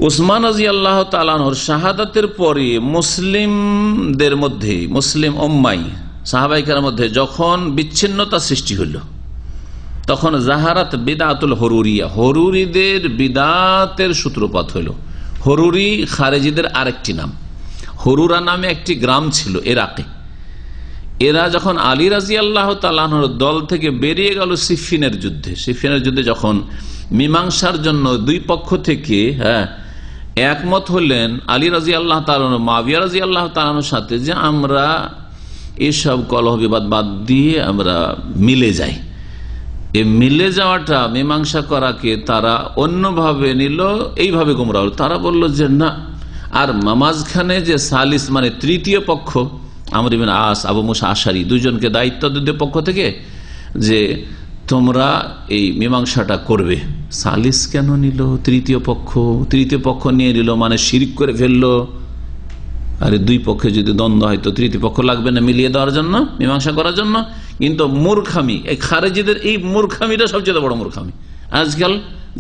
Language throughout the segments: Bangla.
উসমান রাদিয়াল্লাহু তাআলা আনহুর শাহাদাতের পরে মুসলিমদের মধ্যে, মুসলিম উম্মাহ সাহাবায়ে কেরামের মধ্যে যখন বিচ্ছিন্নতা সৃষ্টি হলো, তখন জাহারাত বিদআতুল হুরুরিয়া, হুরুরিদের বিদআতের সূত্রপাত হলো। হুরুরি খারেজিদের আরেকটি নাম। হুরুরা নামে একটি গ্রাম ছিল ইরাকে। এরা যখন আলী রাদিয়াল্লাহু তাআলা আনহুর দল থেকে বেরিয়ে গেল সিফফিনের যুদ্ধে যখন মীমাংসার জন্য দুই পক্ষ থেকে একমত হলেন আলী রাদিয়াল্লাহু তাআলা মুআবিয়া রাদিয়াল্লাহু তাআলার সাথে, যে আমরা এসব কলহ বিবাদ বাদ দিয়ে আমরা মিলে যাই। এই মিলে যাওয়াটা, মীমাংসা করাকে তারা অন্যভাবে নিল, এইভাবে গোমরাহ হল। তারা বলল যে না, আর মাঝখানে যে সালিস মানে তৃতীয় পক্ষ, আমর ইবনে আস, আবু মুসা আশারি, দুজনকে দায়িত্ব দিতে পক্ষ থেকে যে তোমরা এই মীমাংসাটা করবে। সালিস কেন নিল তৃতীয় পক্ষ নিয়ে নিল, মানে শিরক করে ফেললো। আরে দুই পক্ষে যদি দ্বন্দ্ব হয় তো তৃতীয় পক্ষ লাগবে না মিলিয়ে দেওয়ার জন্য, মীমাংসা করার জন্য? কিন্তু মূর্খামি, এই খারেজিদের এই মূর্খামিটা সবচেয়ে বড় মূর্খামি। আজকাল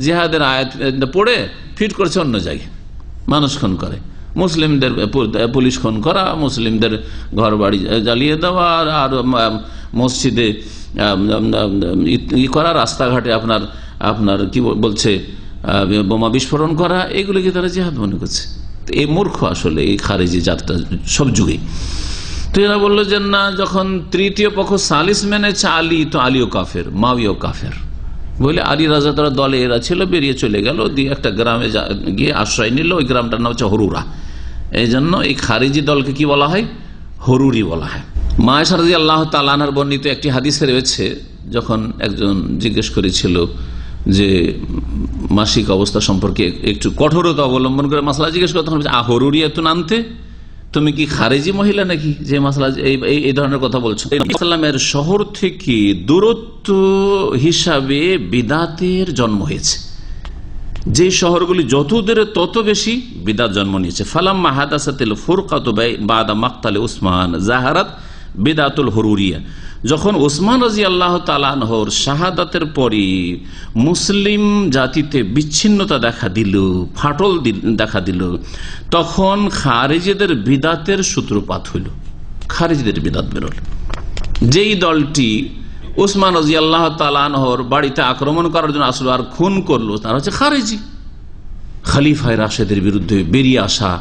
জিহাদের আয়াত পড়ে ফিট করছে অন্য জায়গায়, মানুষ খুন করে, মুসলিমদের পুলিশ খুন করা, মুসলিমদের ঘর বাড়ি জ্বালিয়ে দেওয়া, আর মসজিদে ই করা, রাস্তাঘাটে আপনার কি বলছে বোমা বিস্ফোরণ করা, এগুলোকে তারা জিহাদ মনে করছে। এই মূর্খ আসলে এই খারেজি জাতটা সব যুগে। তো এরা বললো যে না, যখন তৃতীয় পক্ষ সালিস মেনেছে আলী, তো আলীও কাফের, মুআবিয়াও কাফের বলে আলী রাজা তারা দলে এরা ছিল, বেরিয়ে চলে গেল, দিয়ে একটা গ্রামে গিয়ে আশ্রয় নিল। ওই গ্রামটার নাম হচ্ছে হুরুরা। এই জন্য এই খারিজি দলকে কি বলা হয়? হুরুরি বলা হয়। মা আয়েশা রাদিয়াল্লাহু তাআলা আনহার বর্ণিত একটি হাদিসে রয়েছে, যখন একজন জিজ্ঞেস করেছিল যে মাসিক অবস্থা সম্পর্কে একটু কঠোরতা অবলম্বন করে মাসলা জিজ্ঞেস করতে হবে, হুরুরিয়াতুন আনতে, তুমি কি খারেজি মহিলা নাকি যে মাসলা এই ধরনের কথা বলছো? ইসলামের শহর থেকে দূরত্ব হিসাবে বিদাতের জন্ম হয়েছে। যে শহরগুলি যত দূরে তত বেশি বিদাত জন্ম নিয়েছে। ফালাম্মা হাদাসাতিল ফুরকাতু বাদা মাকতালে উসমান জাহারাত বিদাতুল হুরুরিয়া, যখন উসমান রাদিয়াল্লাহু তাআলা আনহুর শাহাদাতের পরে মুসলিম জাতিতে বিচ্ছিন্নতা দেখা দিল, ফাটল দেখা দিল, তখন খারেজিদের বিদাতের সূত্রপাত হইল, খারেজিদের বিদাত বেরোল। যেই দলটি উসমান রাদিয়াল্লাহু তাআলা আনহুর বাড়িতে আক্রমণ করার জন্য আসলো আর খুন করলো, তারা হচ্ছে খারেজি। খলিফায়ে রাশেদের বিরুদ্ধে বেরিয়ে আসা,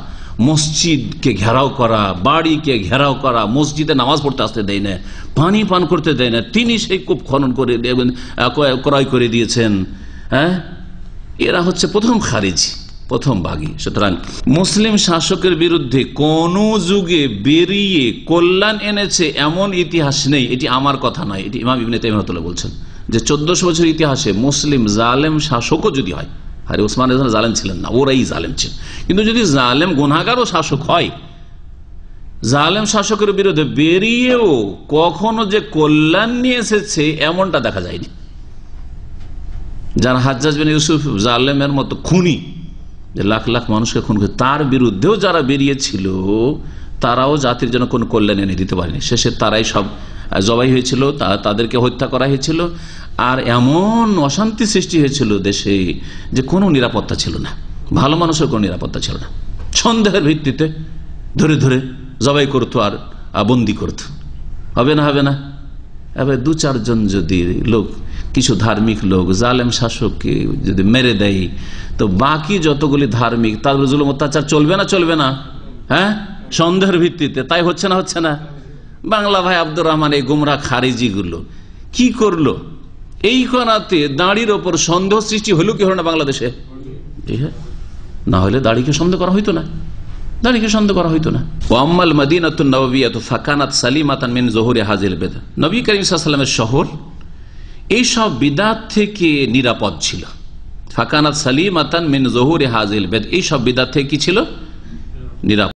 মসজিদকে ঘেরাও করা, বাড়িকে ঘেরাও করা, মসজিদে নামাজ পড়তে আসতে দেয় না, পানি পান করতে দেয় না, তিনি সেই কূপ খনন করে ক্রয় করে দিয়েছেন। এরা হচ্ছে প্রথম খারেজি, প্রথম বাগী। সুতরাং মুসলিম শাসকের বিরুদ্ধে কোন যুগে বেরিয়ে কল্যাণ এনেছে এমন ইতিহাস নেই। এটি আমার কথা নয়, এটি ইমাম ইবনে তাইমিয়া রাহিমাহুল্লাহ বলছেন যে 1400 বছর ইতিহাসে মুসলিম জালেম শাসকও যদি হয়, আরে উসমান জালেম ছিলেন না, ওরাই জালেম ছিলেন, কিন্তু যদি জালেম গুনাহগার ও শাসক হয়, জালেম শাসকের বিরুদ্ধে বেরিয়েও কখনো যে কল্যাণ নিয়ে এসেছে এমনটা দেখা যায়নি। যারা হাজ্জাজ বিন ইউসুফ জালেমের মতো খুনি, যে লাখ লাখ মানুষকে খুন করে, তার বিরুদ্ধেও যারা বেরিয়েছিল তারাও জাতির জন্য কোন কল্যাণ এনে দিতে পারেনি। শেষে তারাই সব জবাই হয়েছিল, তাদেরকে হত্যা করা হয়েছিল, আর এমন অশান্তি সৃষ্টি হয়েছিল দেশে যে কোনো নিরাপত্তা ছিল না, ভালো মানুষের কোনো নিরাপত্তা ছিল না। সন্দেহের ভিত্তিতে ধরে ধরে জবাই করতো আর বন্দি করতো। হবে না এবার 2-4 জন যদি লোক, কিছু ধার্মিক লোক জালেম শাসককে যদি মেরে দেয়, তো বাকি যতগুলি ধার্মিক তাদের জুলুম অত্যাচার চলবে না? সন্দেহের ভিত্তিতে। তাই হচ্ছে না? বাংলা ভাই আব্দুর রহমান এই গুমরা খারিজি গুলো কি করলো? এই কোনাতে দাড়ির ওপর সন্দেহ সৃষ্টি হলো কি হলো না বাংলাদেশে? না হলে দাড়িকে সন্দেহ করা হইতো না, ওয়াম্মাল মাদিনাতুন নববিয়াতু ফাকানাত সালিমাতান মিন যুহুরি হাযিল বিদআহ, নবী করিম সাল্লাল্লাহু আলাইহি ওয়াসাল্লামের শহর এই সব বিদআত থেকে নিরাপদ ছিল। ফাকানাত সালিমাতান মিন যুহুরি হাযিল বিদআহ, এই সব বিদআত থেকে কি ছিল? নিরাপদ।